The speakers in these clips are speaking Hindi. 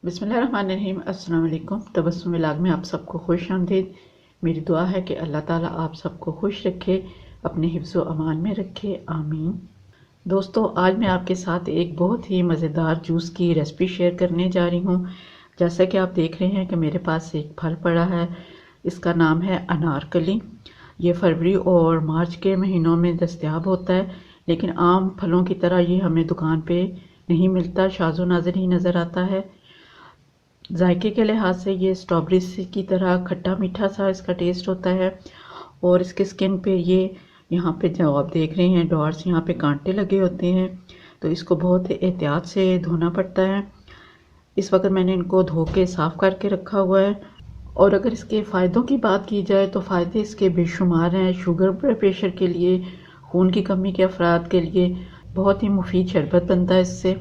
बिस्मिल्लाहिर्रहमानिर्रहीम। अस्सलाम वालेकुम। तबस्सुम व्लॉग में आप सबको खुश आमदीद। मेरी दुआ है कि अल्लाह ताला आप सबको खुश रखे, अपने हिफ्ज़ व अमान में रखे, आमीन। दोस्तों, आज मैं आपके साथ एक बहुत ही मज़ेदार जूस की रेसिपी शेयर करने जा रही हूँ। जैसा कि आप देख रहे हैं कि मेरे पास एक फल पड़ा है, इसका नाम है अनारकली। ये फरवरी और मार्च के महीनों में दस्तयाब होता है, लेकिन आम फलों की तरह ये हमें दुकान पे नहीं मिलता, शाज़ो नाज़िर ही नज़र आता है। जायके के लिहाज से ये स्ट्रॉबेरी की तरह खट्टा मीठा सा इसका टेस्ट होता है। और इसके स्किन पे ये यहाँ पे जो आप देख रहे हैं डॉट्स, यहाँ पे कांटे लगे होते हैं, तो इसको बहुत एहतियात से धोना पड़ता है। इस वक्त मैंने इनको धो के साफ़ करके रखा हुआ है। और अगर इसके फ़ायदों की बात की जाए तो फ़ायदे इसके बेशुमार हैं। शुगर प्रेशर के लिए, खून की कमी के अफराद के लिए बहुत ही मुफीद शरबत बनता है इससे।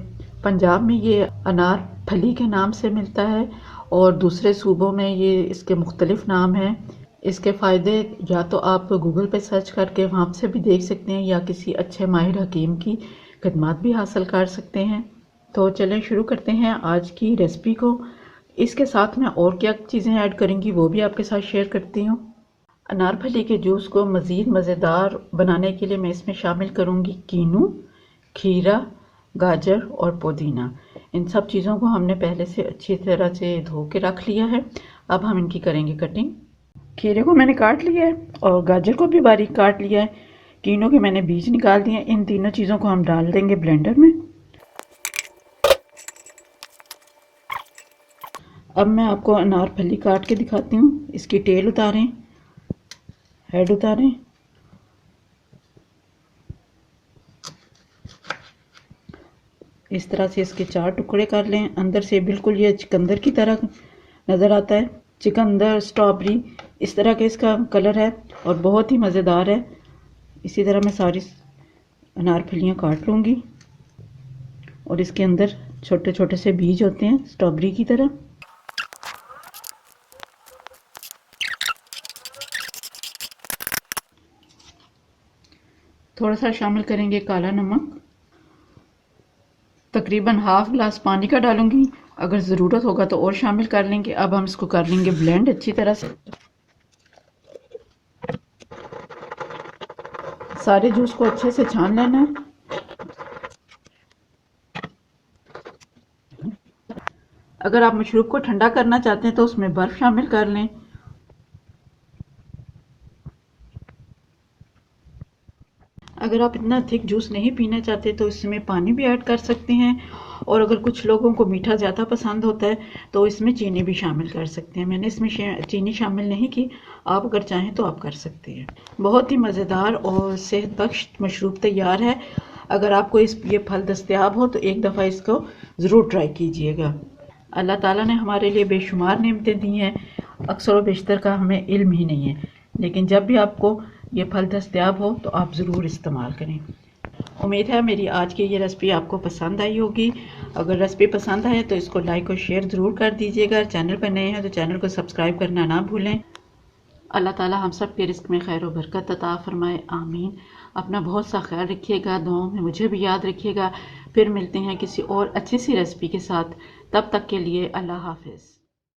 पंजाब में ये अनार फली के नाम से मिलता है और दूसरे सूबों में ये इसके मुख्तलिफ नाम हैं। इसके फ़ायदे या तो आप गूगल पे सर्च करके वहाँ से भी देख सकते हैं या किसी अच्छे माहिर हकीम की खिदमत भी हासिल कर सकते हैं। तो चलें शुरू करते हैं आज की रेसिपी को। इसके साथ मैं और क्या चीज़ें ऐड करूँगी वो भी आपके साथ शेयर करती हूँ। अनार फली के जूस को मज़ीद मज़ेदार बनाने के लिए मैं इसमें शामिल करूँगी कीनू, खीरा, गाजर और पुदीना। इन सब चीज़ों को हमने पहले से अच्छी तरह से धो के रख लिया है। अब हम इनकी करेंगे कटिंग। खीरे को मैंने काट लिया है और गाजर को भी बारीक काट लिया है। कीनों के मैंने बीज निकाल दिए हैं। इन तीनों चीज़ों को हम डाल देंगे ब्लेंडर में। अब मैं आपको अनार फली काट के दिखाती हूँ। इसकी टेल उतारें, हेड उतारें, इस तरह से इसके 4 टुकड़े कर लें। अंदर से बिल्कुल ये चुकंदर की तरह नज़र आता है, चुकंदर स्ट्रॉबेरी इस तरह का इसका कलर है और बहुत ही मज़ेदार है। इसी तरह मैं सारी अनार फलियाँ काट लूँगी और इसके अंदर छोटे छोटे से बीज होते हैं स्ट्रॉबेरी की तरह। थोड़ा सा शामिल करेंगे काला नमक। तकरीबन हाफ ग्लास पानी का डालूंगी, अगर ज़रूरत होगा तो और शामिल कर लेंगे। अब हम इसको कर लेंगे ब्लेंड अच्छी तरह से। सारे जूस को अच्छे से छान लेना है। अगर आप मशरूब को ठंडा करना चाहते हैं तो उसमें बर्फ़ शामिल कर लें। अगर आप इतना थिक जूस नहीं पीना चाहते तो इसमें पानी भी ऐड कर सकते हैं। और अगर कुछ लोगों को मीठा ज़्यादा पसंद होता है तो इसमें चीनी भी शामिल कर सकते हैं। मैंने इसमें चीनी शामिल नहीं की, आप अगर चाहें तो आप कर सकते हैं। बहुत ही मज़ेदार और सेहत बख्श मशरूब तैयार है। अगर आपको ये फल दस्तयाब हो तो एक दफ़ा इसको ज़रूर ट्राई कीजिएगा। अल्लाह ताला ने हमारे लिए बेशुमार नेमतें दी हैं, अक्सर व बेशतर का हमें इल्म ही नहीं है, लेकिन जब भी आपको ये फल दस्तयाब हो तो आप ज़रूर इस्तेमाल करें। उम्मीद है मेरी आज की ये रेसिपी आपको पसंद आई होगी। अगर रेसिपी पसंद आए तो इसको लाइक और शेयर ज़रूर कर दीजिएगा। चैनल पर नए हैं तो चैनल को सब्सक्राइब करना ना भूलें। अल्लाह ताला हम सब के रिस्क में खैर और बरकत अता फरमाए, आमीन। अपना बहुत सा ख्याल रखिएगा, दुआओं में मुझे भी याद रखिएगा। फिर मिलते हैं किसी और अच्छी सी रेसिपी के साथ। तब तक के लिए अल्लाह हाफिज़।